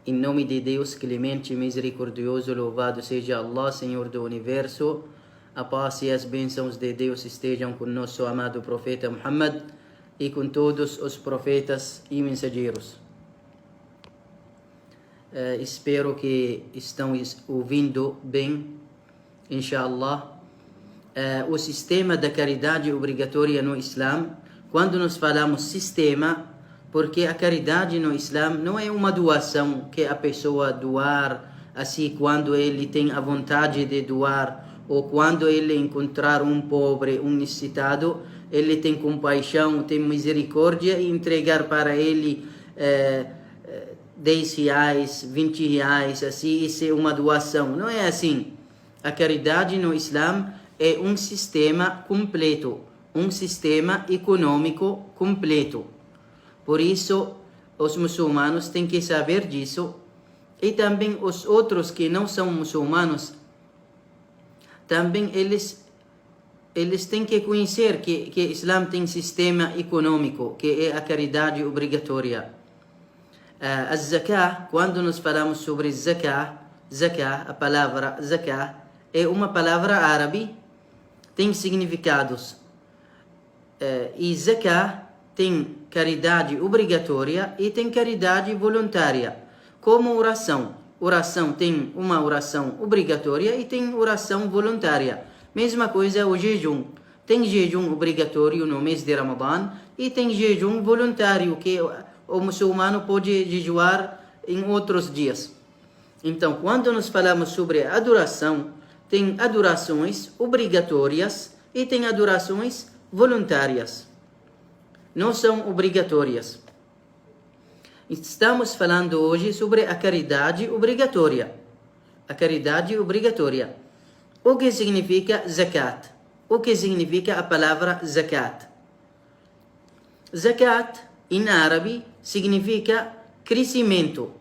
Em nome de Deus, clemente e misericordioso, louvado seja Allah, Senhor do Universo. A paz e as bênçãos de Deus estejam com nosso amado profeta Muhammad e com todos os profetas e mensageiros. Espero que estão ouvindo bem, inshallah. O sistema da caridade obrigatória no Islã, quando nós falamos sistema, porque a caridade no Islã não é uma doação que a pessoa doar assim quando ele tem a vontade de doar, ou quando ele encontrar um pobre, um necessitado, ele tem compaixão, tem misericórdia e entregar para ele 10 reais, 20 reais, assim, isso é uma doação. Não é assim. A caridade no Islã é um sistema completo, um sistema econômico completo. Por isso, os muçulmanos têm que saber disso, e também os outros que não são muçulmanos, também eles têm que conhecer que o Islã tem sistema econômico, que é a caridade obrigatória. A zakah, quando nós falamos sobre zakah, a palavra zakah é uma palavra árabe, tem significados. E zakah tem caridade obrigatória e tem caridade voluntária. Como oração. Oração tem uma oração obrigatória e tem oração voluntária. Mesma coisa o jejum. Tem jejum obrigatório no mês de Ramadã e tem jejum voluntário que o muçulmano pode jejuar em outros dias. Então, quando nós falamos sobre adoração, tem adorações obrigatórias e tem adorações voluntárias. Não são obrigatórias. Estamos falando hoje sobre a caridade obrigatória. A caridade obrigatória. O que significa zakat? O que significa a palavra zakat? Zakat, em árabe, significa crescimento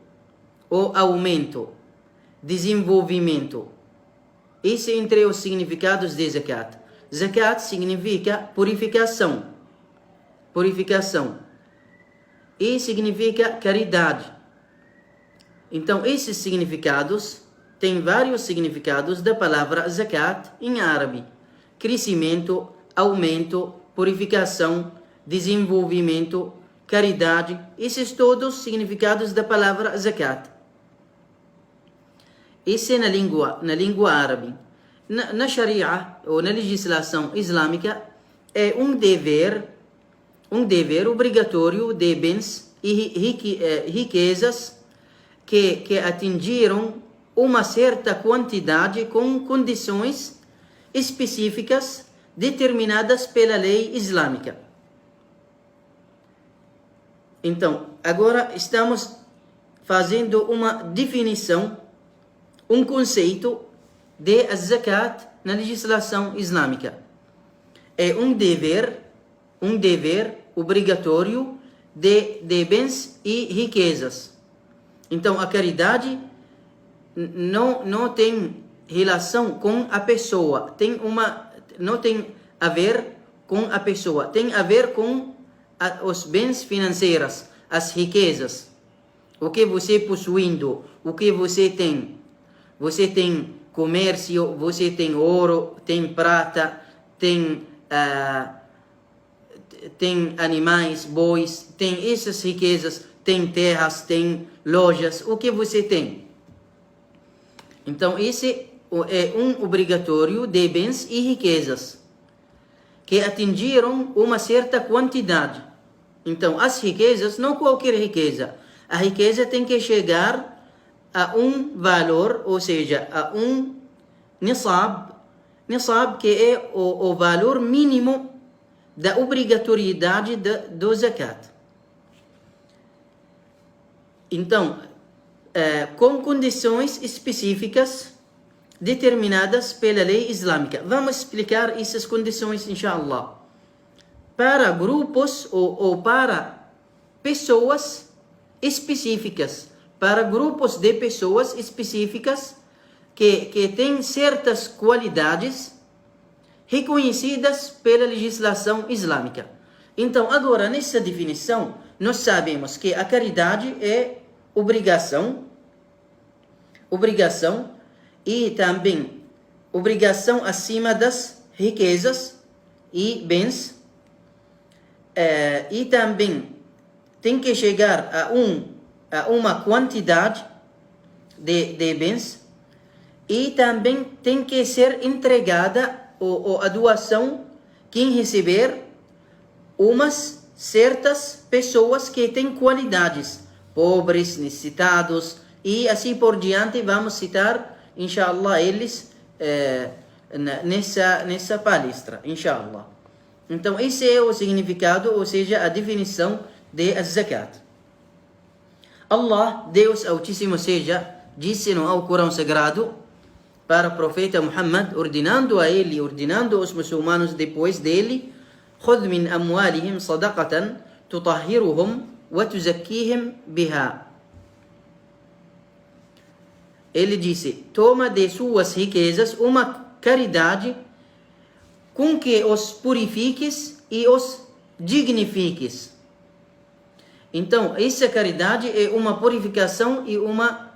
ou aumento, desenvolvimento. Esse é entre os significados de zakat. Zakat significa purificação. Purificação. E significa caridade. Então, esses significados, tem vários significados da palavra zakat em árabe. Crescimento, aumento, purificação, desenvolvimento, caridade. Esses todos significados da palavra zakat. Esse é na língua árabe. Na Sharia, ou na legislação islâmica, é um dever obrigatório de bens e riquezas que atingiram uma certa quantidade com condições específicas determinadas pela lei islâmica. Então, agora estamos fazendo uma definição, um conceito de zakat na legislação islâmica. É um dever obrigatório de bens e riquezas. Então, a caridade não tem relação com a pessoa, não tem a ver com a pessoa, tem a ver com os bens financeiros, as riquezas. O que você possuindo, o que você tem. Você tem comércio, você tem ouro, tem prata, tem animais, bois, tem essas riquezas, tem terras, tem lojas, o que você tem. Então, esse é um obrigatório de bens e riquezas que atingiram uma certa quantidade. Então, as riquezas, não qualquer riqueza. A riqueza tem que chegar a um valor, ou seja, a um nisab, que é o valor mínimo da obrigatoriedade do zakat. Então, com condições específicas determinadas pela lei islâmica. Vamos explicar essas condições, inshallah. Para grupos ou para pessoas específicas, para grupos de pessoas específicas que têm certas qualidades reconhecidas pela legislação islâmica. Então, agora, nessa definição, nós sabemos que a caridade é obrigação obrigação e também obrigação acima das riquezas e bens. E também tem que chegar a uma quantidade de bens e também tem que ser entregada a doação, quem receber, umas certas pessoas que têm qualidades, pobres, necessitados e assim por diante. Vamos citar, inshallah, eles nessa palestra, inshallah. Então esse é o significado, ou seja, a definição de zakat. Allah, Deus Altíssimo seja, disse no Alcorão Sagrado para o profeta Muhammad, ordenando a ele, ordenando os muçulmanos depois dele: خذ من أموالهم صدقة تطهرهم وتزكيهم بها. Ele disse: toma de suas riquezas uma caridade com que os purifiques e os dignifiques. Então, essa caridade é uma purificação e uma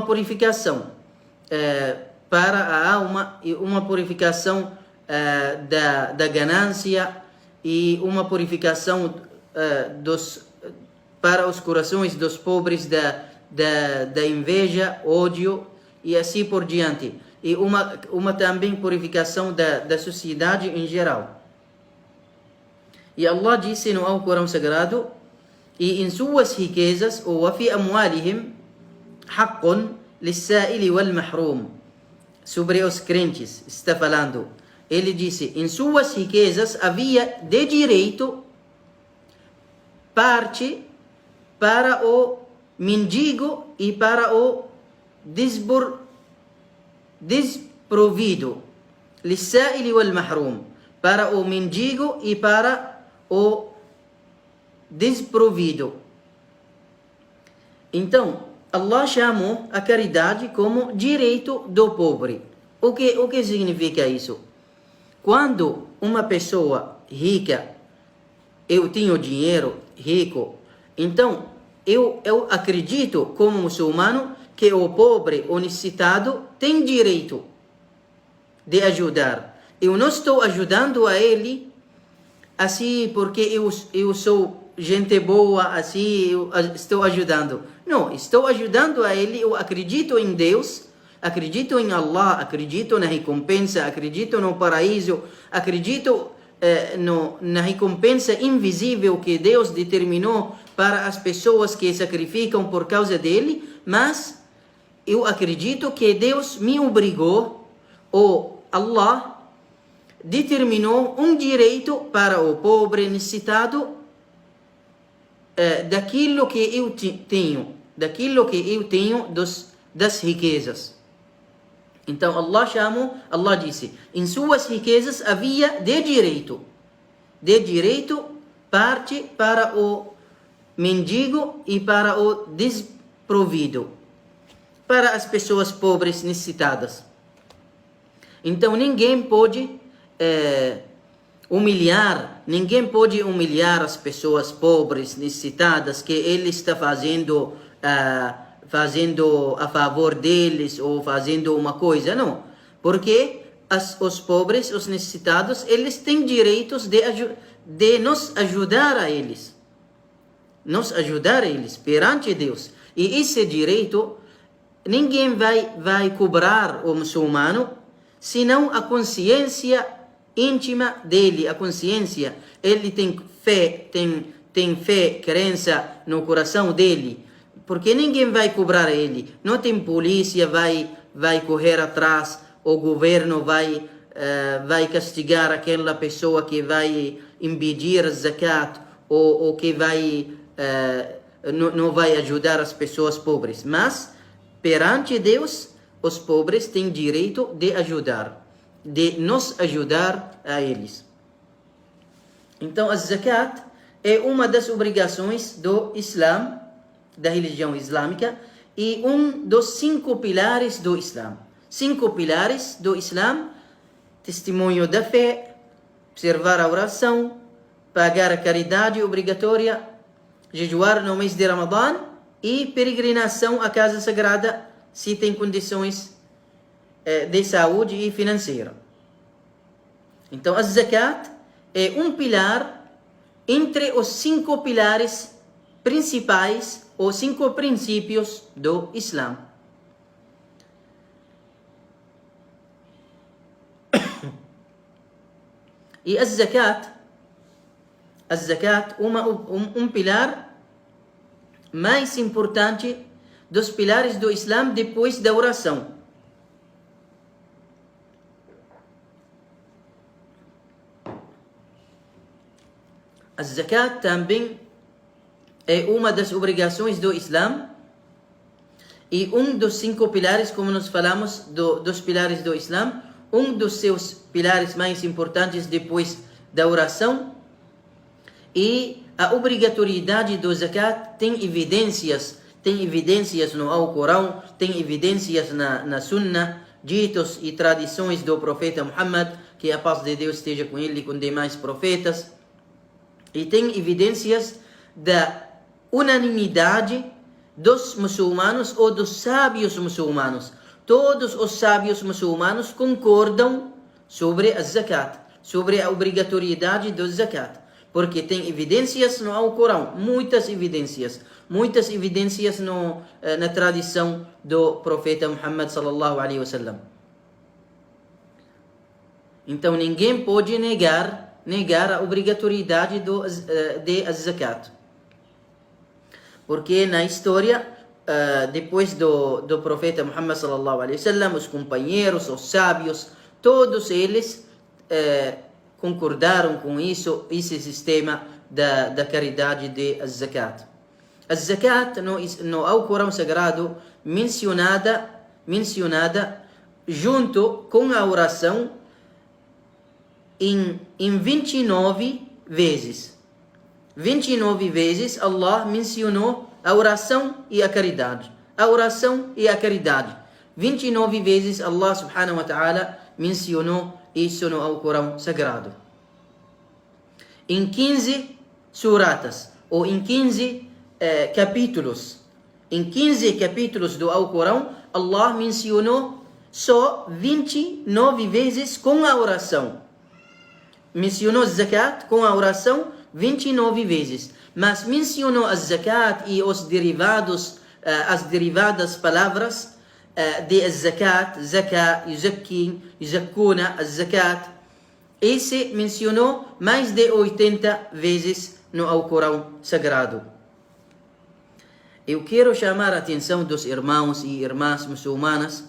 purificação para a alma e uma purificação da ganância e uma purificação para os corações dos pobres da inveja, ódio e assim por diante. E uma também purificação da sociedade em geral. E Allah disse no Alcorão Sagrado: e em suas riquezas, ou fi amwalihim haqqun lis-sa'ili wal mahrum. Sobre os crentes está falando. Ele disse: em suas riquezas havia de direito parte para o mendigo e para o desprovido. Lis-sa'ili wal mahrum. Para o mendigo e para o desprovido. Então, Allah chamou a caridade como direito do pobre. O que significa isso? Quando uma pessoa rica, eu tenho dinheiro, rico, então eu acredito como muçulmano que o pobre, o necessitado, tem direito de ajudar. Eu não estou ajudando a ele assim porque eu sou gente boa, assim eu estou ajudando. Não, estou ajudando a ele, eu acredito em Deus, acredito em Allah, acredito na recompensa, acredito no paraíso, acredito na recompensa invisível que Deus determinou para as pessoas que sacrificam por causa dele, mas eu acredito que Deus me obrigou, ou Allah determinou um direito para o pobre necessitado daquilo que eu tenho, das riquezas. Então Allah disse: em suas riquezas havia de direito parte para o mendigo e para o desprovido, para as pessoas pobres necessitadas. Então ninguém pode humilhar as pessoas pobres necessitadas que ele está fazendo a favor deles ou fazendo uma coisa, não, porque os pobres, os necessitados, eles têm direitos de nos ajudar a eles perante Deus, e esse direito ninguém vai cobrar o muçulmano, senão a consciência íntima dele, a consciência, ele tem fé, crença no coração dele, porque ninguém vai cobrar ele, não tem polícia vai correr atrás, o governo vai castigar aquela pessoa que vai impedir a zakat ou que não vai ajudar as pessoas pobres, mas perante Deus os pobres têm direito de ajudar, de nos ajudar a eles. Então a zakat é uma das obrigações do Islã, da religião islâmica, e um dos 5 pilares do Islã. 5 pilares do Islã: testemunho da fé, observar a oração, pagar a caridade obrigatória, jejuar no mês de Ramadã e peregrinação à Casa Sagrada, se tem condições de saúde e financeira. Então, a zakat é um pilar entre os 5 pilares principais ou 5 princípios do Islã. E a zakat um pilar mais importante dos pilares do Islã depois da oração. A zakat também é uma das obrigações do Islã e um dos 5 pilares, como nós falamos, dos pilares do Islã, um dos seus pilares mais importantes depois da oração. E a obrigatoriedade do zakat tem evidências no Alcorão, tem evidências na Sunnah, ditos e tradições do profeta Muhammad, que a paz de Deus esteja com ele e com demais profetas. E tem evidências da unanimidade dos muçulmanos ou dos sábios muçulmanos. Todos os sábios muçulmanos concordam sobre a zakat, sobre a obrigatoriedade do zakat. Porque tem evidências no Alcorão, muitas evidências na tradição do profeta Muhammad sallallahu alaihi wasallam. Então ninguém pode negar a obrigatoriedade de zakat. Porque na história, depois do profeta Muhammad sallallahu alaihi wasallam, os companheiros, os sábios, todos eles concordaram com esse sistema da caridade de zakat. A zakat no Alcorão Sagrado mencionada junto com a oração em 29 vezes. 29 vezes Allah mencionou a oração e a caridade. A oração e a caridade. 29 vezes Allah subhanahu wa ta'ala mencionou isso no Alcorão Sagrado. Em 15 suratas, ou em 15 capítulos. Em 15 capítulos do Alcorão, Allah mencionou só 29 vezes com a oração. Mencionou zakat com a oração 29 vezes. Mas mencionou a zakat e os derivados, as derivadas palavras de zakat, zakah, yuzakkin, yuzakkuna, zakat. Esse mencionou mais de 80 vezes no Alcorão Sagrado. Eu quero chamar a atenção dos irmãos e irmãs muçulmanas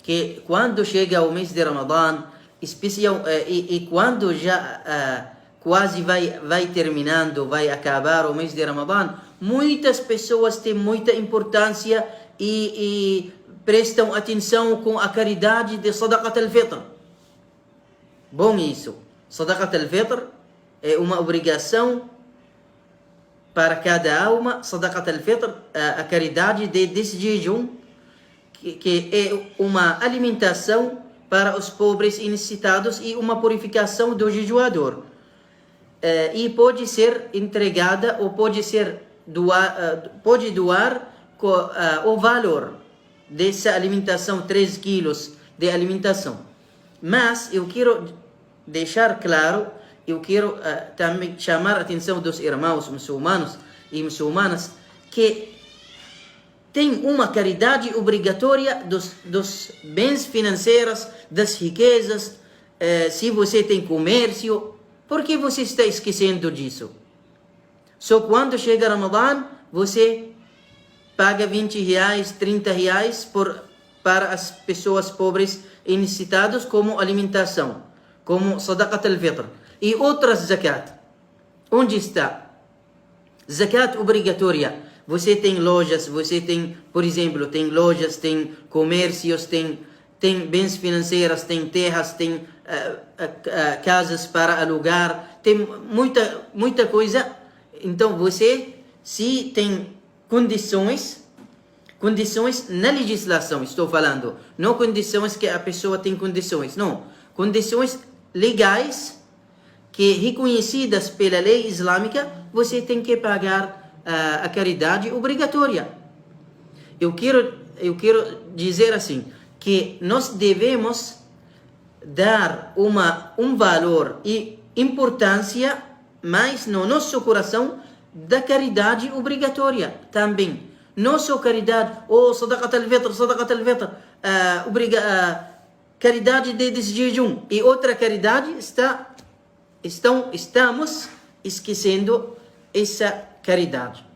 que quando chega o mês de Ramadã, e quando já quase vai terminando, vai acabar o mês de Ramadã, muitas pessoas têm muita importância e prestam atenção com a caridade de Sadaqat al-Fitr. Bom isso. Sadaqat al-Fitr é uma obrigação para cada alma. Sadaqat al-Fitr, a caridade desse jejum, que é uma alimentação para os pobres e necessitados e uma purificação do jejuador. E pode ser entregada ou pode doar o valor dessa alimentação, 3 quilos de alimentação. Mas eu quero deixar claro, eu quero também chamar a atenção dos irmãos muçulmanos e muçulmanas que tem uma caridade obrigatória dos bens financeiros, das riquezas. Se você tem comércio, por que você está esquecendo disso? Só quando chega Ramadã, você paga 20 reais, 30 reais para as pessoas pobres e necessitadas como alimentação, como Sadaqat al-Fitr. E outras zakat. Onde está? Zakat obrigatória. Você tem lojas, você tem, por exemplo, tem lojas, tem comércios, tem bens financeiros, tem terras, tem casas para alugar, tem muita coisa. Então você, se tem condições na legislação, estou falando, não condições que a pessoa tem condições, não. Condições legais que reconhecidas pela lei islâmica, você tem que pagar a caridade obrigatória. Eu quero dizer assim, que nós devemos dar um valor e importância mais no nosso coração da caridade obrigatória também. Não só caridade, sadaqat al-fitr, caridade de desjejum. E outra caridade, estamos esquecendo essa caridade.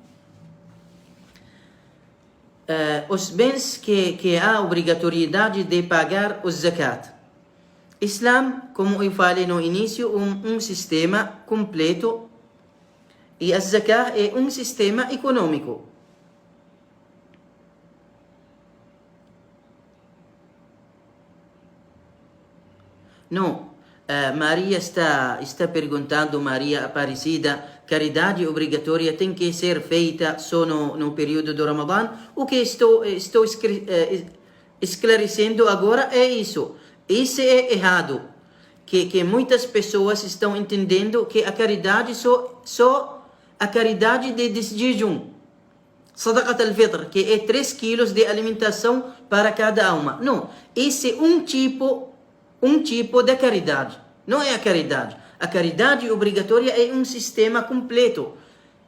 Os bens que há obrigatoriedade de pagar o zakat. Islam, como eu falei no início, um sistema completo, e a zakat é um sistema econômico. Não, Maria está perguntando, Maria Aparecida, caridade obrigatória tem que ser feita só no período do Ramadã? O que estou esclarecendo agora é isso. Isso é errado. Que muitas pessoas estão entendendo que a caridade só a caridade de desjejum. Sadaqat al-fitr, que é 3 quilos de alimentação para cada alma. Não, esse é um tipo de caridade. Não é a caridade. A caridade obrigatória é um sistema completo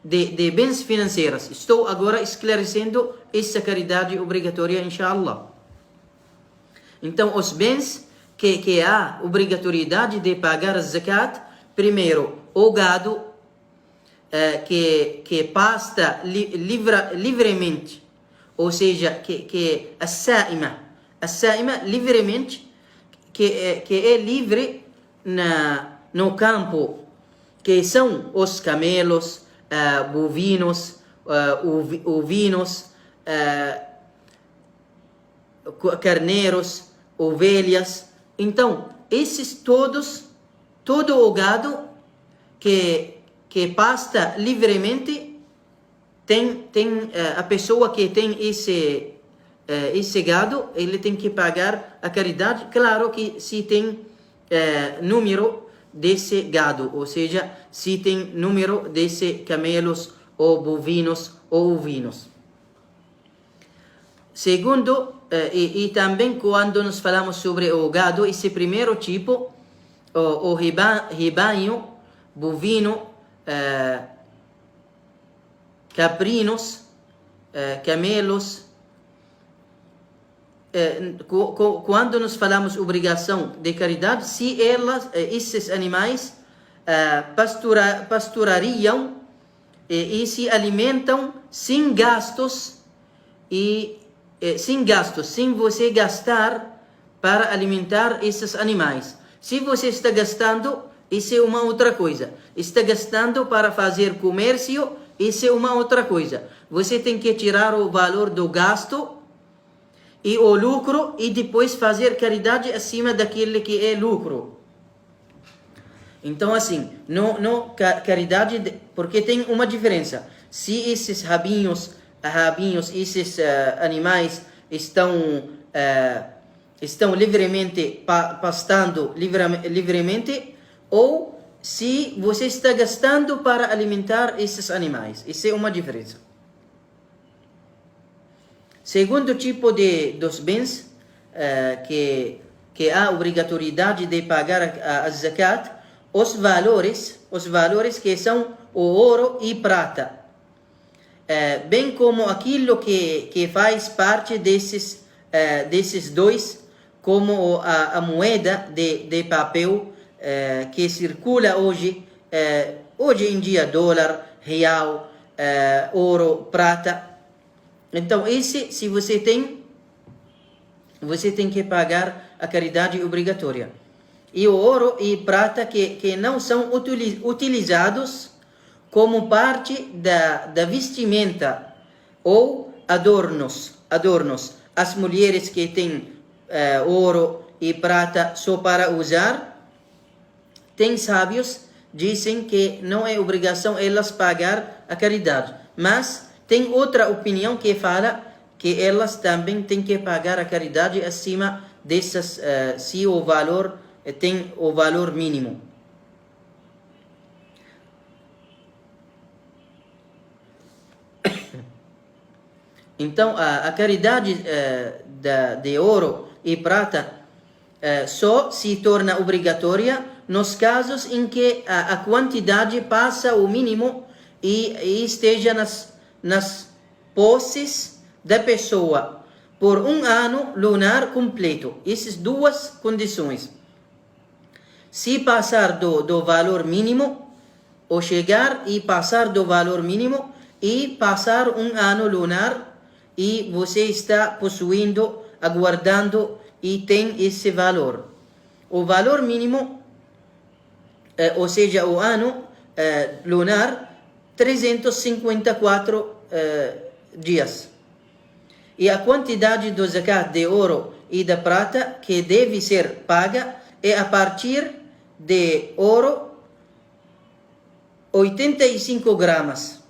de bens financeiros. Estou agora esclarecendo essa caridade obrigatória, inshallah. Então, os bens que há obrigatoriedade de pagar a zakat, primeiro, o gado, que pasta livremente, ou seja, que a saima livremente, que é livre no campo, que são os camelos, bovinos, ovinos, carneiros, ovelhas. Então, esses todo o gado que pasta livremente, tem a pessoa que tem esse gado, ele tem que pagar a caridade. Claro que se tem número desse gado, ou seja, se tem número desse camelos ou bovinos ou ovinos. Segundo, e também quando nós falamos sobre o gado, esse primeiro tipo, o rebanho bovino, caprinos, camelos. Quando nós falamos obrigação de caridade, se esses animais pasturariam e se alimentam sem gastos, sem você gastar para alimentar esses animais. Se você está gastando, isso é uma outra coisa. Está gastando para fazer comércio, isso é uma outra coisa. Você tem que tirar o valor do gasto e o lucro e depois fazer caridade acima daquele que é lucro. Então assim, não caridade, porque tem uma diferença. Se esses rabinhos, esses animais estão livremente pastando livremente, ou se você está gastando para alimentar esses animais. Isso é uma diferença. Segundo tipo dos bens que há obrigatoriedade de pagar a zakat, os valores que são o ouro e prata, bem como aquilo que faz parte desses dois, como a moeda de papel que circula hoje em dia, dólar, real, ouro, prata. Então, se você tem que pagar a caridade obrigatória. E o ouro e prata que não são utilizados como parte da vestimenta ou adornos. As mulheres que têm ouro e prata só para usar, tem sábios dizem que não é obrigação elas pagar a caridade, mas tem outra opinião que fala que elas também têm que pagar a caridade acima dessas, se o valor tem o valor mínimo. Então, a caridade de ouro e prata só se torna obrigatória nos casos em que a quantidade passa o mínimo e esteja nas posses da pessoa por um ano lunar completo. Essas duas condições. Se passar do valor mínimo, ou chegar e passar do valor mínimo e passar um ano lunar e você está possuindo, aguardando e tem esse valor. O valor mínimo, ou seja, o ano lunar, 354 dias. E a quantidade do zakat de ouro e da prata que deve ser paga é a partir de ouro 85 gramas,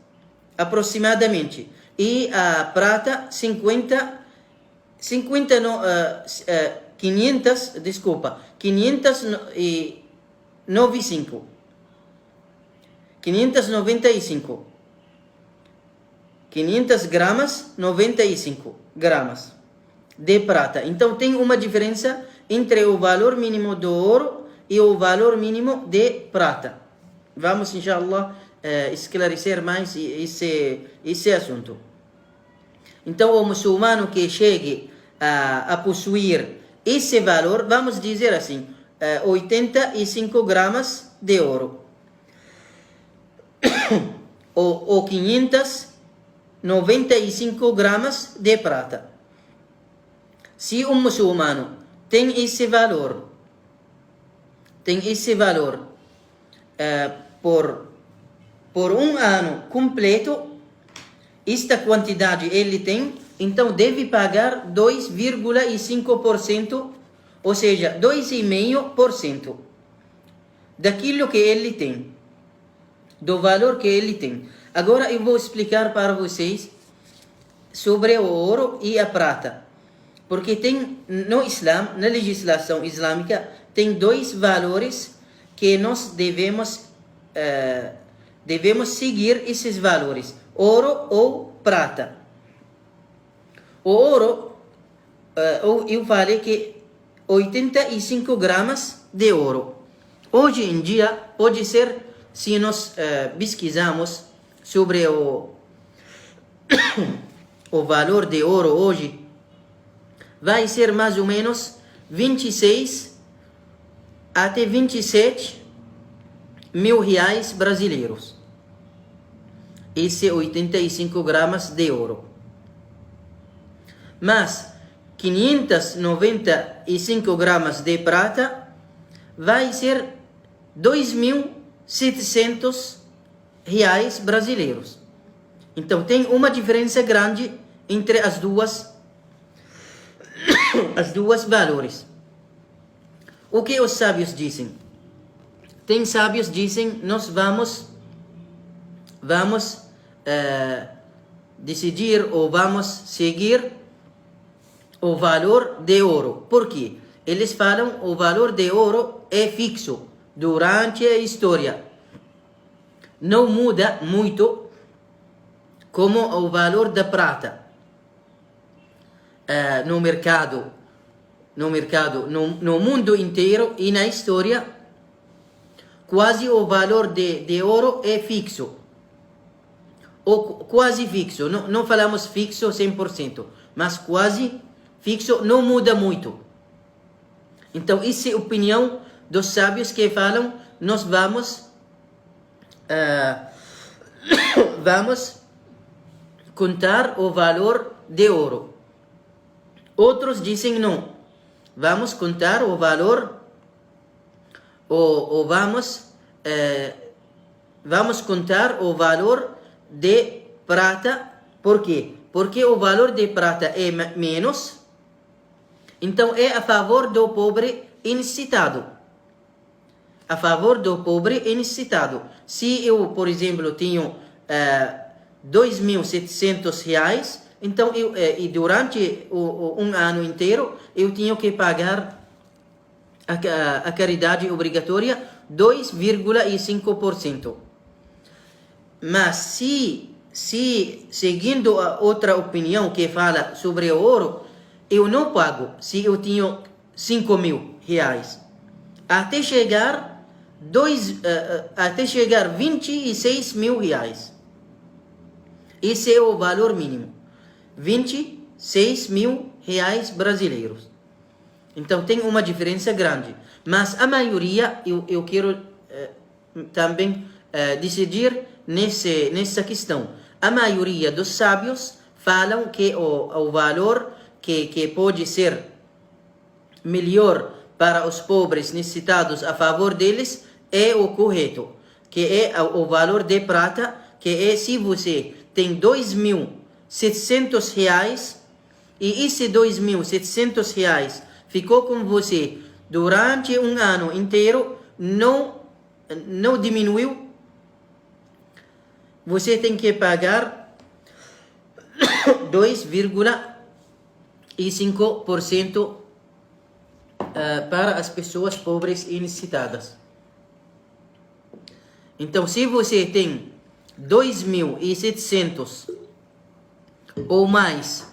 aproximadamente. E a prata 500 gramas, 95 gramas de prata. Então tem uma diferença entre o valor mínimo do ouro e o valor mínimo de prata. Vamos, inshallah, esclarecer mais esse assunto. Então, o muçulmano que chegue a possuir esse valor, vamos dizer assim, 85 gramas de ouro, ou 595 gramas de prata. Se um muçulmano tem esse valor, por um ano completo, esta quantidade ele tem, então deve pagar 2,5%, ou seja, 2,5% daquilo que ele tem, do valor que ele tem. Agora eu vou explicar para vocês sobre o ouro e a prata. Porque tem no Islã, na legislação islâmica, tem dois valores que nós devemos seguir esses valores: ouro ou prata. O ouro, eu falei que 85 gramas de ouro. Hoje em dia, pode ser, se nós pesquisamos sobre o valor de ouro hoje, vai ser mais ou menos 26 até 27 mil reais brasileiros. Esse 85 gramas de ouro. Mas 595 gramas de prata vai ser 2.700 reais brasileiros. Então tem uma diferença grande entre as duas valores. O que os sábios dizem? Tem sábios que dizem: nós vamos decidir ou vamos seguir o valor de ouro. Por quê? Eles falam o valor de ouro é fixo durante a história. Não muda muito como o valor da prata. No mercado, no mundo inteiro e na história, quase o valor de ouro é fixo. Ou quase fixo. Não falamos fixo 100%, mas quase fixo, não muda muito. Então, essa é a opinião dos sábios que falam: nós vamos contar o valor de ouro. Outros dizem não. Vamos contar o valor, ou vamos contar o valor de prata. Por quê? Porque o valor de prata é menos, então é a favor do pobre e necessitado. A favor do pobre e necessitado. Se eu, por exemplo, tenho 2.700 reais, então e durante um ano inteiro eu tinha que pagar a caridade obrigatória 2,5%. Mas se se seguindo a outra opinião que fala sobre o ouro, eu não pago se eu tenho 5 mil reais. Até chegar 26 mil reais. Esse é o valor mínimo. 26 mil reais brasileiros. Então tem uma diferença grande. Mas a maioria, eu quero também decidir nessa questão. A maioria dos sábios falam que o valor que pode ser melhor para os pobres necessitados a favor deles é o correto, que é o valor de prata, que é se você tem 2.700 reais e esse 2.700 reais ficou com você durante um ano inteiro, não diminuiu, você tem que pagar 2,5% para as pessoas pobres e necessitadas. Então, se você tem 2.700 ou mais,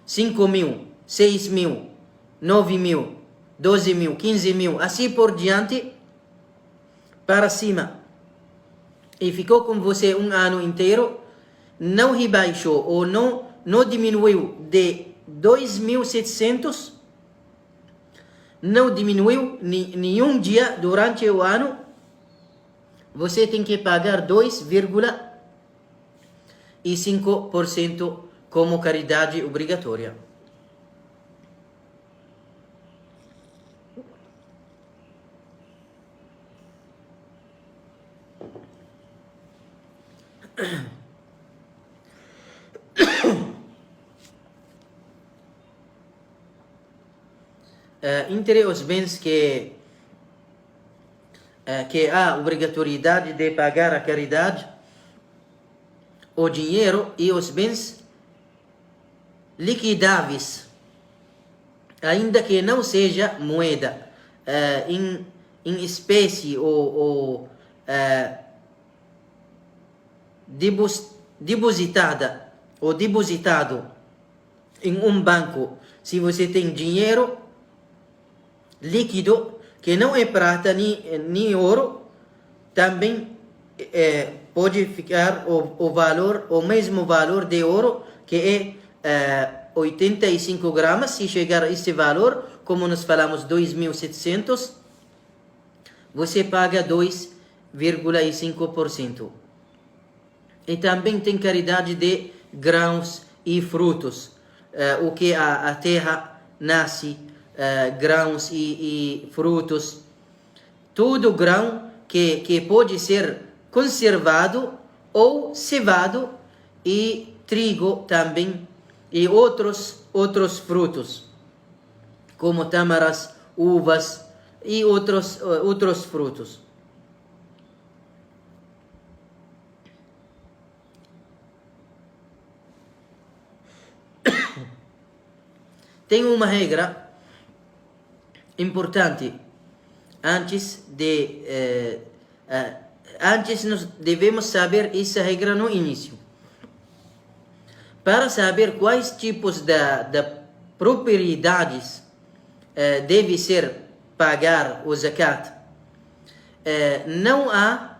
5.000, 6.000, 9.000, 12.000, 15.000, assim por diante, para cima, e ficou com você um ano inteiro, não rebaixou ou não diminuiu de 2.700, não diminuiu nenhum dia durante o ano, você tem que pagar 2,5% como caridade obrigatória. Entre os bens que há obrigatoriedade de pagar a caridade, o dinheiro e os bens liquidáveis, ainda que não seja moeda, em espécie ou depositada ou depositado em um banco. Se você tem dinheiro líquido, que não é prata nem ouro, também pode ficar o valor, o mesmo valor de ouro, que é 85 gramas. Se chegar a esse valor, como nós falamos, 2.700, você paga 2,5%. E também tem caridade de grãos e frutos, o que a terra nasce, grãos e frutos, todo grão que pode ser conservado ou cevado, e trigo também, e outros frutos, como tâmaras, uvas e outros frutos. Tem uma regra importante. Antes nós devemos saber essa regra no início. Para saber quais tipos de propriedades deve ser pagar o zakat, não há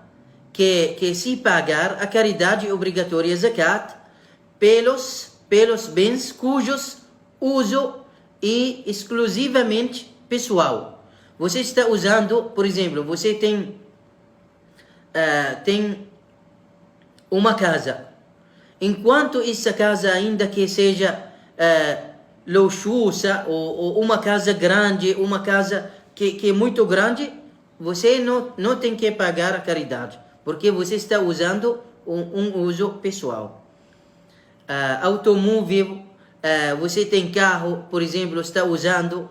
que se pagar a caridade obrigatória zakat pelos bens cujos uso e exclusivamente pessoal. Você está usando, por exemplo, você tem uma casa. Enquanto essa casa, ainda que seja luxuosa ou uma casa grande, uma casa que é muito grande, você não tem que pagar a caridade, porque você está usando um uso pessoal. Automóvel, você tem carro, por exemplo, está usando,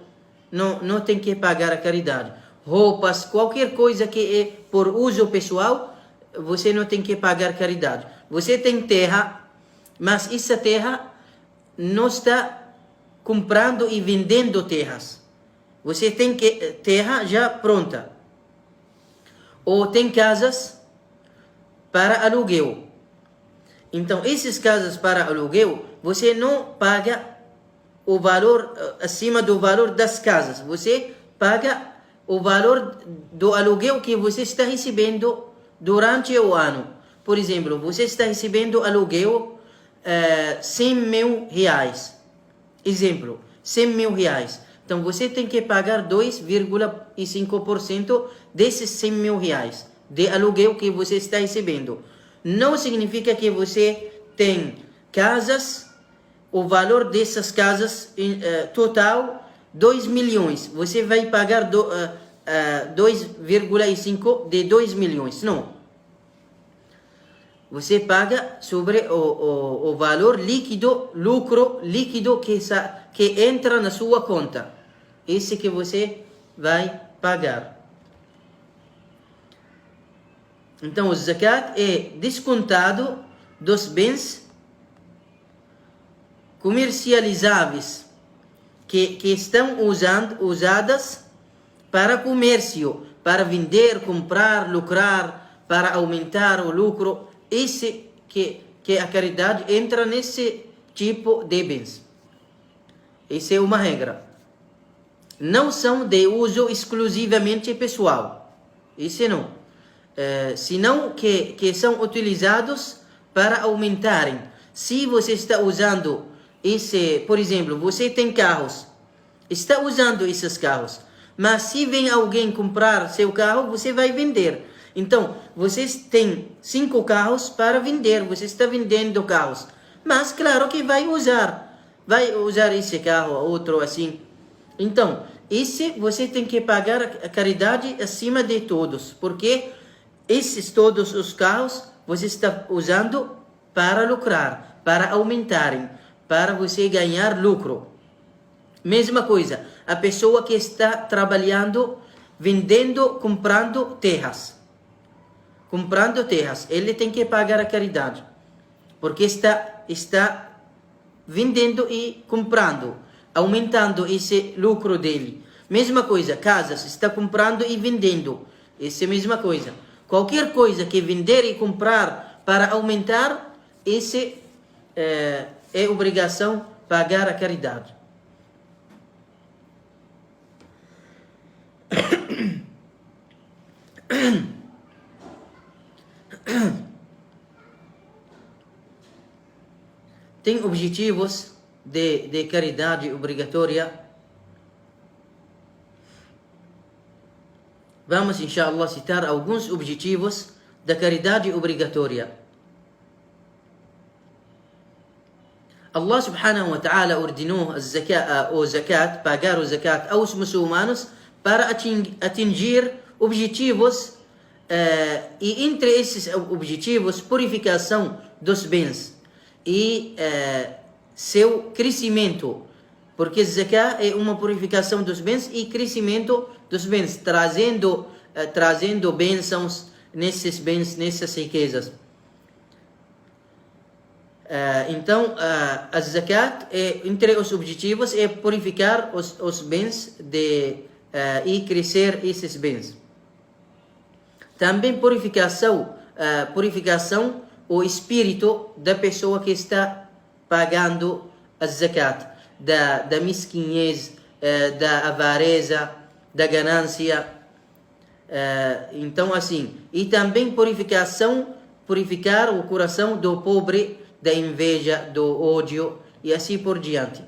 não tem que pagar a caridade. Roupas, qualquer coisa que é por uso pessoal, você não tem que pagar caridade. Você tem terra, mas essa terra não está comprando e vendendo terras. Você tem terra já pronta. Ou tem casas para aluguel. Então, essas casas para aluguel, você não paga o valor acima do valor das casas. Você paga o valor do aluguel que você está recebendo durante o ano. Por exemplo, você está recebendo aluguel 100 mil reais. Exemplo, 100 mil reais. Então, você tem que pagar 2,5% desses 100 mil reais de aluguel que você está recebendo. Não significa que você tem casas, o valor dessas casas total 2 milhões. Você vai pagar 2,5 de 2 milhões. Não. Você paga sobre o valor líquido, lucro líquido que entra na sua conta. Esse que você vai pagar. Então, o zakat é descontado dos bens comercializáveis que estão usadas para comércio, para vender, comprar, lucrar, para aumentar o lucro. Esse que a caridade entra nesse tipo de bens. Essa é uma regra. Não são de uso exclusivamente pessoal. Isso não. Senão que são utilizados para aumentarem. Se você está usando por exemplo, você tem carros, está usando esses carros, mas se vem alguém comprar seu carro, você vai vender. Então, você tem 5 carros para vender, você está vendendo carros, mas claro que vai usar esse carro, outro assim. Então, você tem que pagar a caridade acima de todos, porque todos os carros você está usando para lucrar, para aumentarem, para você ganhar lucro. Mesma coisa, a pessoa que está trabalhando, vendendo, comprando terras, ele tem que pagar a caridade, porque está vendendo e comprando, aumentando esse lucro dele. Mesma coisa, casas, está comprando e vendendo, essa é a mesma coisa. Qualquer coisa que vender e comprar para aumentar, esse é obrigação pagar a caridade. Tem objetivos de caridade obrigatória. Vamos, inshallah, citar alguns objetivos da caridade obrigatória. Allah subhanahu wa ta'ala ordenou o zakat, pagar o zakat aos muçulmanos para atingir objetivos, e entre esses objetivos, purificação dos bens e seu crescimento, porque zakat é uma purificação dos bens e crescimento dos bens, trazendo bênçãos nesses bens, nessas riquezas. Então, a zakat, entre os objetivos, é purificar os bens e crescer esses bens. Também purificação o espírito da pessoa que está pagando a zakat, da mesquinhez, da avareza, da ganância. Então, assim, e também purificar o coração do pobre, da inveja, do ódio e assim por diante.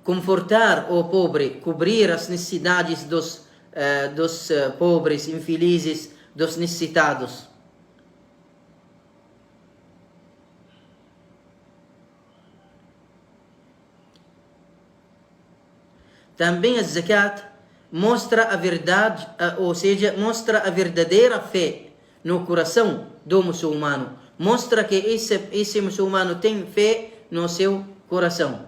Confortar o pobre, cobrir as necessidades dos pobres, infelizes, dos necessitados. Também a zakat mostra a verdade, ou seja, mostra a verdadeira fé no coração do muçulmano. Mostra que esse muçulmano tem fé no seu coração.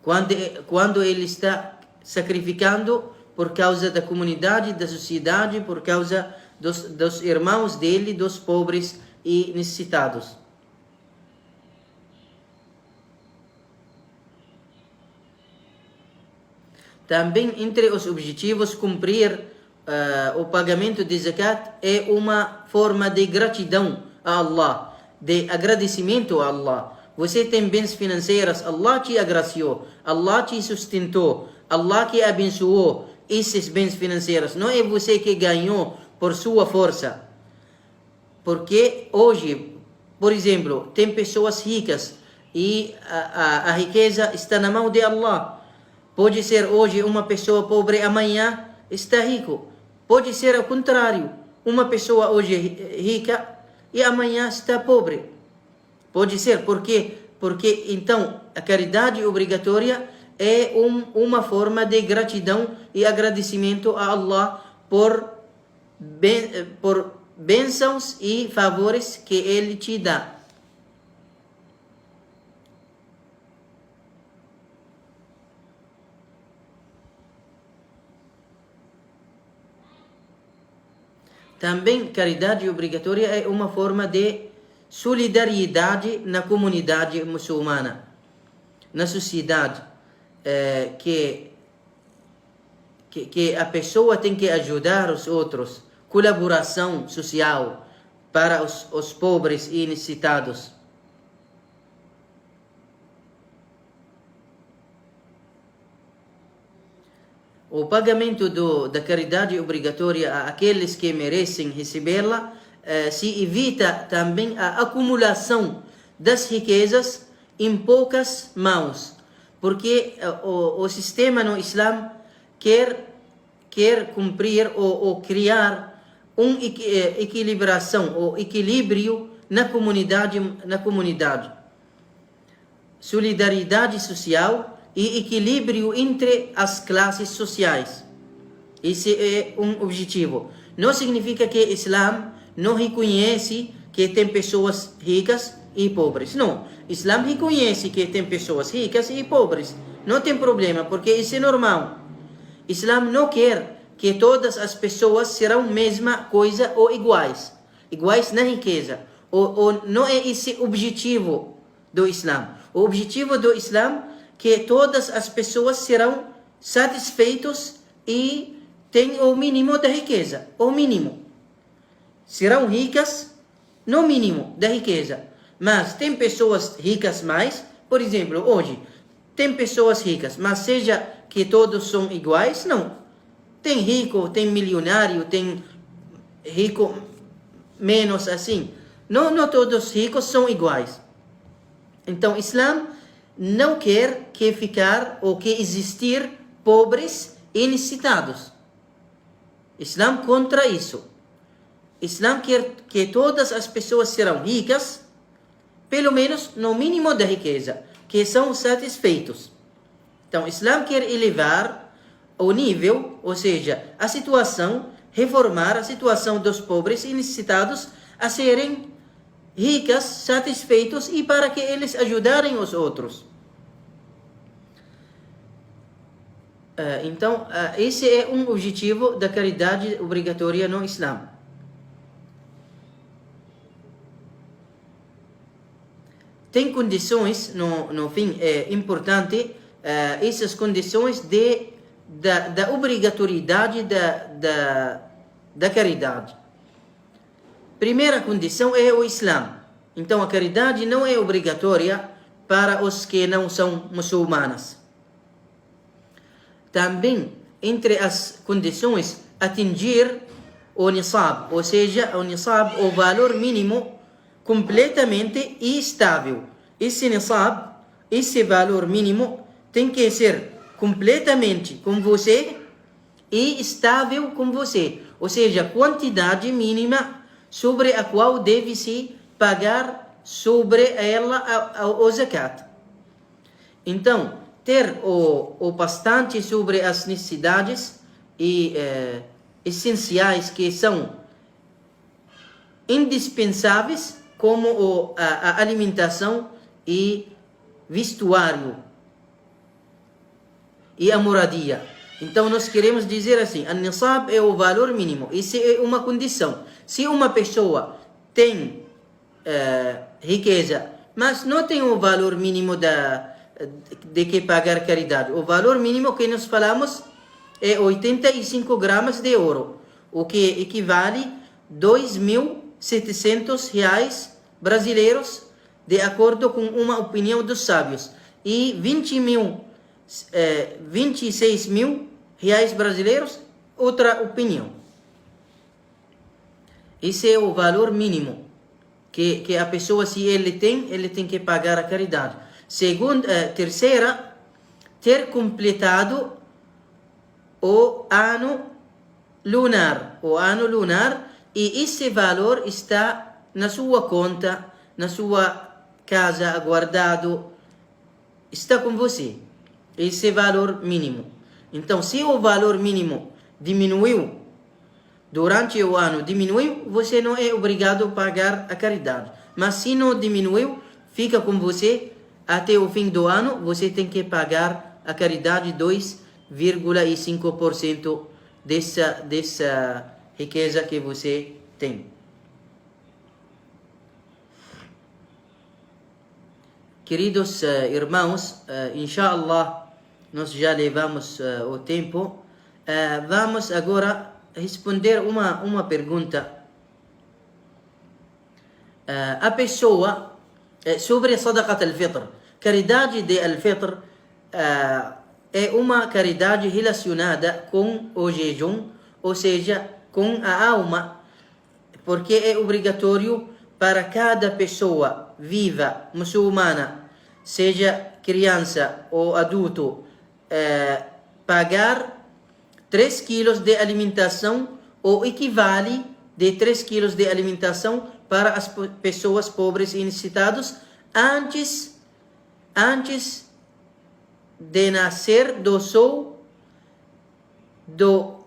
Quando ele está sacrificando por causa da comunidade, da sociedade, por causa dos irmãos dele, dos pobres e necessitados. Também entre os objetivos, cumprir o pagamento de zakat é uma forma de gratidão a Allah, de agradecimento a Allah. Você tem bens financeiros, Allah te agraciou, Allah te sustentou, Allah que abençoou esses bens financeiros. Não é você que ganhou por sua força. Porque hoje, por exemplo, tem pessoas ricas e a riqueza está na mão de Allah. Pode ser hoje uma pessoa pobre, amanhã está rico. Pode ser ao contrário. Uma pessoa hoje rica e amanhã está pobre. Pode ser, porque então a caridade obrigatória é uma forma de gratidão e agradecimento a Allah por bênçãos e favores que Ele te dá. Também, caridade obrigatória é uma forma de solidariedade na comunidade muçulmana, na sociedade, que a pessoa tem que ajudar os outros, colaboração social para os pobres e necessitados. O pagamento da caridade obrigatória àqueles que merecem recebê-la, se evita também a acumulação das riquezas em poucas mãos, porque o sistema no Islã quer cumprir ou criar uma equilibração ou equilíbrio na comunidade, solidariedade social e equilíbrio entre as classes sociais. Esse é um objetivo. Não significa que o Islã não reconhece que tem pessoas ricas e pobres. Não. O Islã reconhece que tem pessoas ricas e pobres. Não tem problema, porque isso é normal. O Islã não quer que todas as pessoas serão a mesma coisa ou iguais. Iguais na riqueza. Ou não é esse o objetivo do Islã. O objetivo do Islã é que todas as pessoas serão satisfeitos e têm o mínimo da riqueza. O mínimo. Serão ricas no mínimo da riqueza. Mas tem pessoas ricas mais, por exemplo, hoje, tem pessoas ricas, mas seja que todos são iguais? Não. Tem rico, tem milionário, tem rico menos assim. Não todos ricos são iguais. Então, o Islã não quer que ficar ou que existir pobres e necessitados. O Islã contra isso. O Islã quer que todas as pessoas serão ricas, pelo menos no mínimo da riqueza, que são satisfeitos. Então, o Islã quer elevar o nível, ou seja, a situação, reformar a situação dos pobres e necessitados a serem ricas, satisfeitos e para que eles ajudarem os outros. Então, esse é um objetivo da caridade obrigatória no Islã. Tem condições, no fim, é importante essas condições da obrigatoriedade da caridade. Primeira condição é o Islã. Então, a caridade não é obrigatória para os que não são muçulmanos. Também, entre as condições, atingir o nisab, ou seja, o nisab, o valor mínimo, completamente estável. Esse nisab, esse valor mínimo, tem que ser completamente com você e estável com você. Ou seja, quantidade mínima sobre a qual deve-se pagar sobre ela o zakat. Então, ter o bastante sobre as necessidades e essenciais que são indispensáveis, como a alimentação e vestuário e a moradia. Então, nós queremos dizer assim, a nisab é o valor mínimo. Isso é uma condição. Se uma pessoa tem riqueza, mas não tem o valor mínimo de que pagar caridade. O valor mínimo que nós falamos é 85 gramas de ouro, o que equivale 2.000 R$ 700 brasileiros, de acordo com uma opinião dos sábios, e 26 mil reais brasileiros, outra opinião. Esse é o valor mínimo que a pessoa, se ele tem que pagar a caridade. Terceira, ter completado o ano lunar, e esse valor está na sua conta, na sua casa, guardado, está com você. Esse valor mínimo. Então, se o valor mínimo diminuiu durante o ano, você não é obrigado a pagar a caridade. Mas se não diminuiu, fica com você até o fim do ano, você tem que pagar a caridade 2,5% dessa riqueza que você tem. Queridos irmãos, inshallah, nós já levamos o tempo. Vamos agora responder uma pergunta. A pessoa, sobre a Sadaqat al-Fitr. Caridade de al-Fitr é uma caridade relacionada com o jejum, ou seja, com a alma, porque é obrigatório para cada pessoa viva, muçulmana, seja criança ou adulto, pagar 3 quilos de alimentação, ou equivale de 3 quilos de alimentação para as pessoas pobres e necessitadas antes de nascer do sol do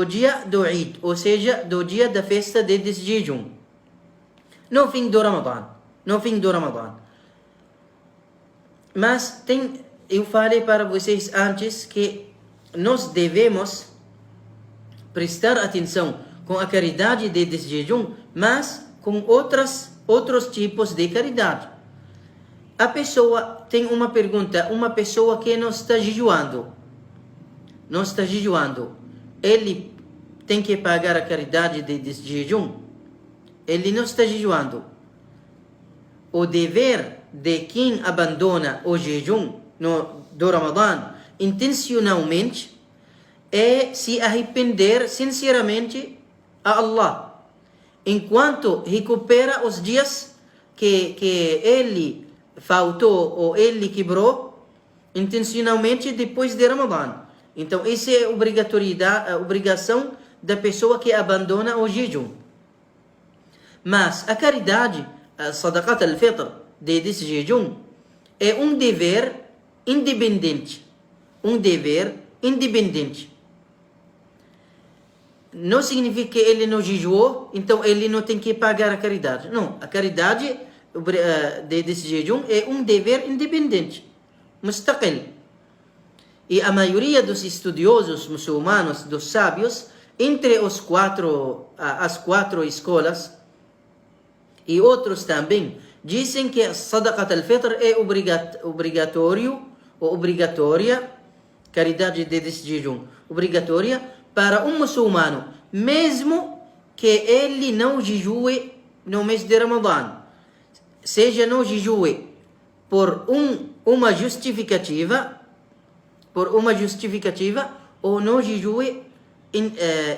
dia do Eid, ou seja, do dia da festa de desjejum, no fim do Ramadã. Mas eu falei para vocês antes que nós devemos prestar atenção com a caridade de desjejum, mas com outros tipos de caridade. A pessoa tem uma pergunta, uma pessoa que não está jejuando, ele tem que pagar a caridade de desjejum? Ele não está jejuando. O dever de quem abandona o jejum do Ramadã intencionalmente é se arrepender sinceramente a Allah, enquanto recupera os dias que ele faltou ou ele quebrou intencionalmente depois de Ramadã. Então, essa é a obrigação da pessoa que abandona o jejum. Mas a caridade, a Sadaqat al-Fitr, desse jejum, é um dever independente. Não significa que ele não jejuou, então ele não tem que pagar a caridade. Não, a caridade desse jejum é um dever independente, mustaqil. E a maioria dos estudiosos muçulmanos, dos sábios, entre as quatro escolas, e outros também, dizem que a Sadaqat al-Fitr é obrigatória, caridade de desjejum, obrigatória para um muçulmano, mesmo que ele não jejue no mês de Ramadã. Seja não jejue por uma justificativa, ou não jejue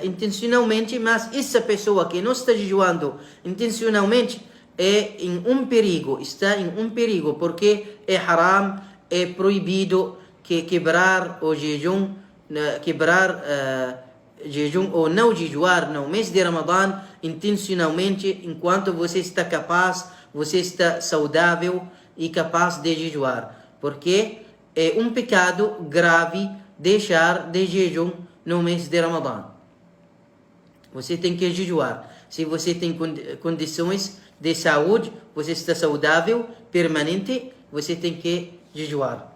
intencionalmente, mas essa pessoa que não está jejuando intencionalmente está em um perigo, porque é haram, é proibido quebrar o jejum, jejum ou não jejuar no mês de Ramadã intencionalmente, enquanto você está capaz, você está saudável e capaz de jejuar, porque é um pecado grave deixar de jejum no mês de Ramadã. Você tem que jejuar. Se você tem condições de saúde, você está saudável, permanente, você tem que jejuar.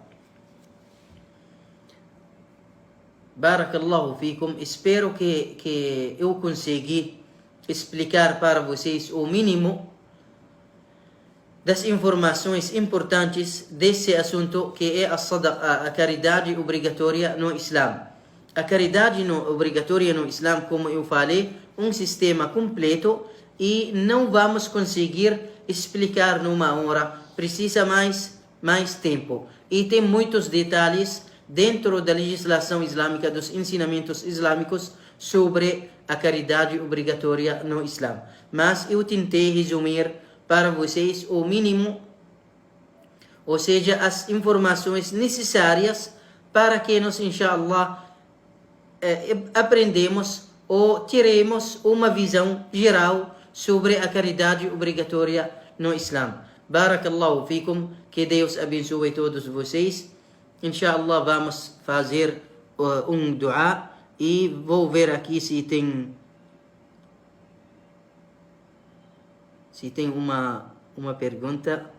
Barakallahu fikum. Espero que eu consegui explicar para vocês o mínimo das informações importantes desse assunto, que é a caridade obrigatória no Islã. A caridade obrigatória no Islã, como eu falei, um sistema completo e não vamos conseguir explicar numa hora, precisa mais tempo. E tem muitos detalhes dentro da legislação islâmica, dos ensinamentos islâmicos sobre a caridade obrigatória no Islã. Mas eu tentei resumir para vocês o mínimo, ou seja, as informações necessárias para que nós, inshallah, aprendemos ou teremos uma visão geral sobre a caridade obrigatória no Islã. Barakallahu fikum, que Deus abençoe todos vocês. Inshallah, vamos fazer um dua e vou ver aqui se tem uma pergunta.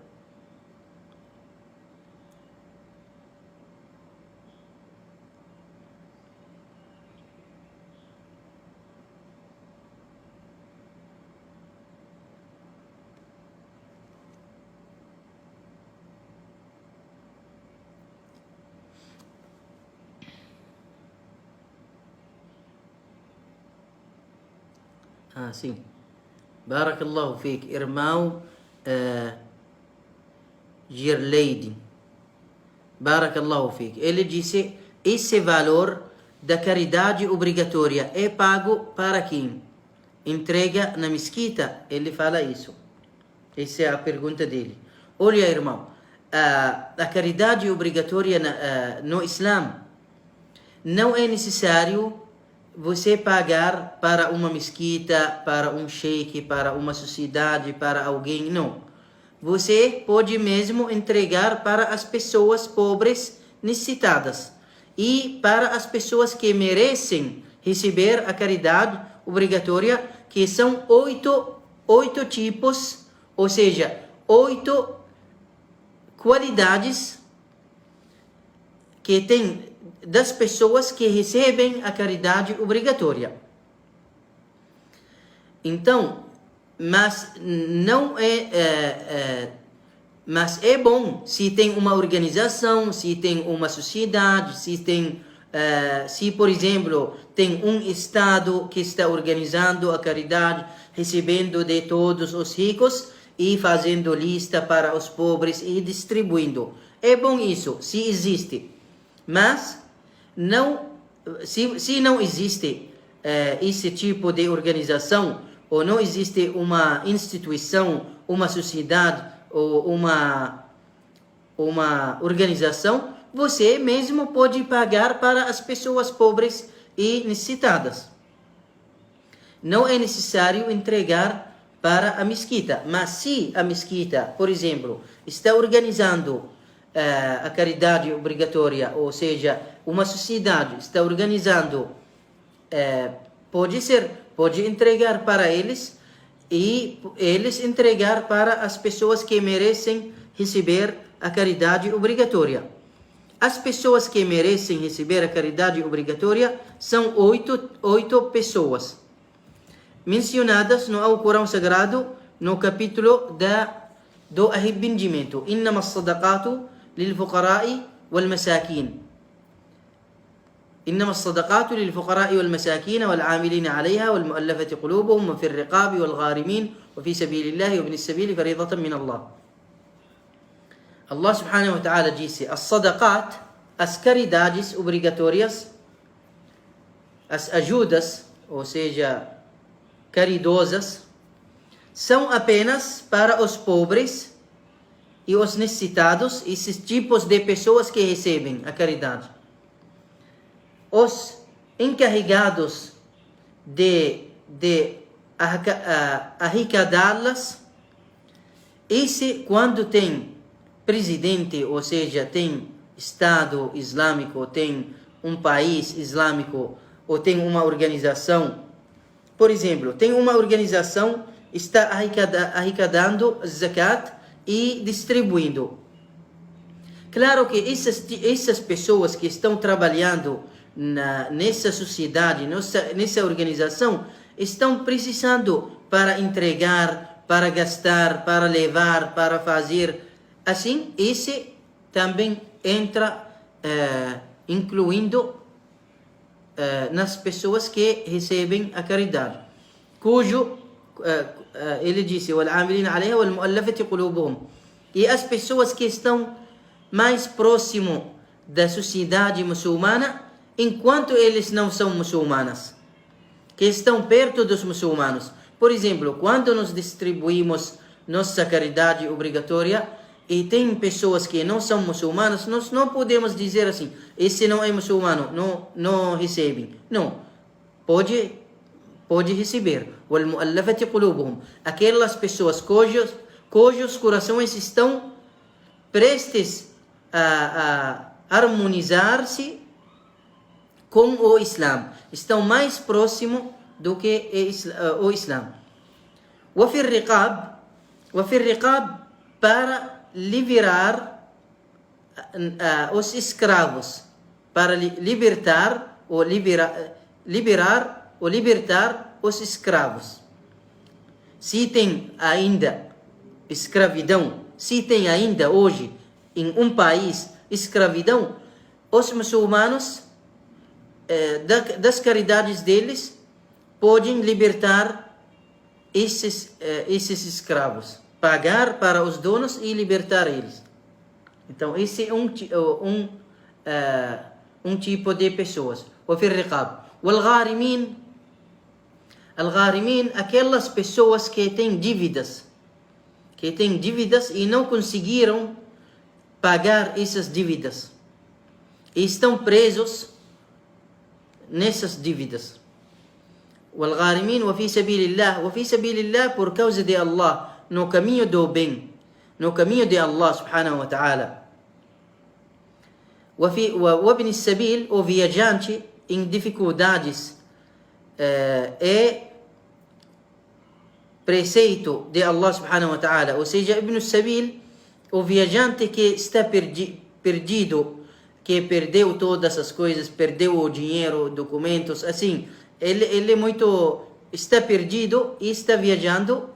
Sim. Barakallahu fique, irmão Girleide. Barakallahu fique. Ele disse, esse valor da caridade obrigatória é pago para quem entrega na mesquita? Ele fala isso. Essa é a pergunta dele. Olha, irmão, a caridade obrigatória no Islã não é necessário você pagar para uma mesquita, para um sheikh, para uma sociedade, para alguém, não. Você pode mesmo entregar para as pessoas pobres necessitadas e para as pessoas que merecem receber a caridade obrigatória, que são oito tipos, ou seja, 8 qualidades que tem das pessoas que recebem a caridade obrigatória. Então, mas é bom se tem uma organização, se tem uma sociedade, se por exemplo tem um estado que está organizando a caridade, recebendo de todos os ricos e fazendo lista para os pobres e distribuindo. É bom isso, se existe. Mas se não existe esse tipo de organização, ou não existe uma instituição, uma sociedade ou uma organização, você mesmo pode pagar para as pessoas pobres e necessitadas. Não é necessário entregar para a mesquita. Mas se a mesquita, por exemplo, está organizando a caridade obrigatória, ou seja, uma sociedade está organizando, pode entregar para eles e eles entregar para as pessoas que merecem receber a caridade obrigatória. As pessoas que merecem receber a caridade obrigatória são oito pessoas mencionadas no Alcorão Sagrado, no capítulo do arrependimento. Innama as-sadaqatu lil-fuqara'i wal-masakin. إنما الصدقات للفقراء والمساكين والعاملين عليها والمؤلفة قلوبهم وفي الرقاب والغارمين وفي سبيل الله وابن السبيل فريضة من الله. Allah subhanahu wa ta'ala disse, as sadaqat, as caridades obrigatórias, as ajudas, ou seja, caridosas, são apenas para os pobres e os necessitados, esses tipos de pessoas que recebem a caridade. Os encarregados de arrecadá-las, esse quando tem presidente, ou seja, tem Estado Islâmico, tem um país islâmico, ou tem uma organização, por exemplo, tem uma organização está arrecadando zakat e distribuindo. Claro que essas pessoas que estão trabalhando nessa sociedade, nessa organização, estão precisando para entregar, para gastar, para levar, para fazer. Assim, esse também entra incluindo nas pessoas que recebem a caridade, ele disse: وَالْعَامِلِينَ عَلَيْهَا وَالْمُؤَلَّفَةِ قُلُوبُهُم. E as pessoas que estão mais próximo da sociedade muçulmana, enquanto eles não são muçulmanas, que estão perto dos muçulmanos. Por exemplo, quando nós distribuímos nossa caridade obrigatória e tem pessoas que não são muçulmanas, nós não podemos dizer assim: esse não é muçulmano, não recebem. Não, pode receber. وَالْمُؤَلَّفَةِ قُلُوبُهُم. Aquelas pessoas cujos corações estão prestes a harmonizar-se com o Islã, estão mais próximo do que o Islã. وفي الرقاب para liberar os escravos, para libertar ou libertar os escravos. Se tem ainda escravidão, se tem ainda hoje em um país escravidão, os muçulmanos das caridades deles podem libertar esses escravos, pagar para os donos e libertar eles. Então esse é um tipo de pessoas. وفي الرقاب والغارمين. الغارمين, aquelas pessoas que têm dívidas e não conseguiram pagar essas dívidas e estão presos nessas dívidas. والغارمين وفي سبيل الله, por causa de Allah, no caminho do bem, no caminho de Allah subhanahu wa ta'ala. وابن السبيل, o viajante em dificuldades, é preceito de Allah subhanahu wa ta'ala. Ou seja, Ibn Sabil, o viajante que está perdido, que perdeu todas as coisas, perdeu o dinheiro, documentos, assim, ele está perdido e está viajando,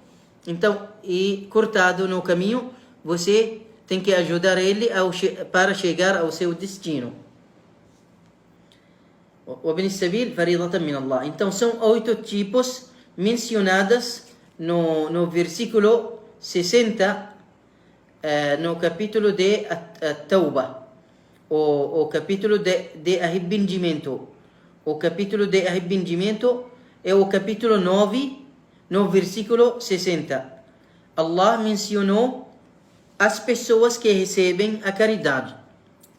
então, e cortado no caminho, você tem que ajudar ele para chegar ao seu destino. وابن السبيل فريضة من الله. Então, são 8 tipos mencionadas no versículo 60, no capítulo de Tauba, o capítulo de arrependimento. O capítulo de arrependimento é o capítulo 9, no versículo 60. Allah mencionou as pessoas que recebem a caridade.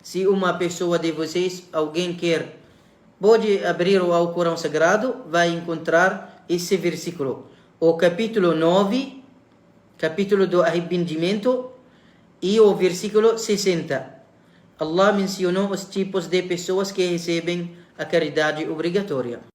Se uma pessoa de vocês, alguém quer, pode abrir o Alcorão Sagrado, vai encontrar esse versículo. O capítulo 9, capítulo do arrependimento, e o versículo 60. Allah mencionou os tipos de pessoas que recebem a caridade obrigatória.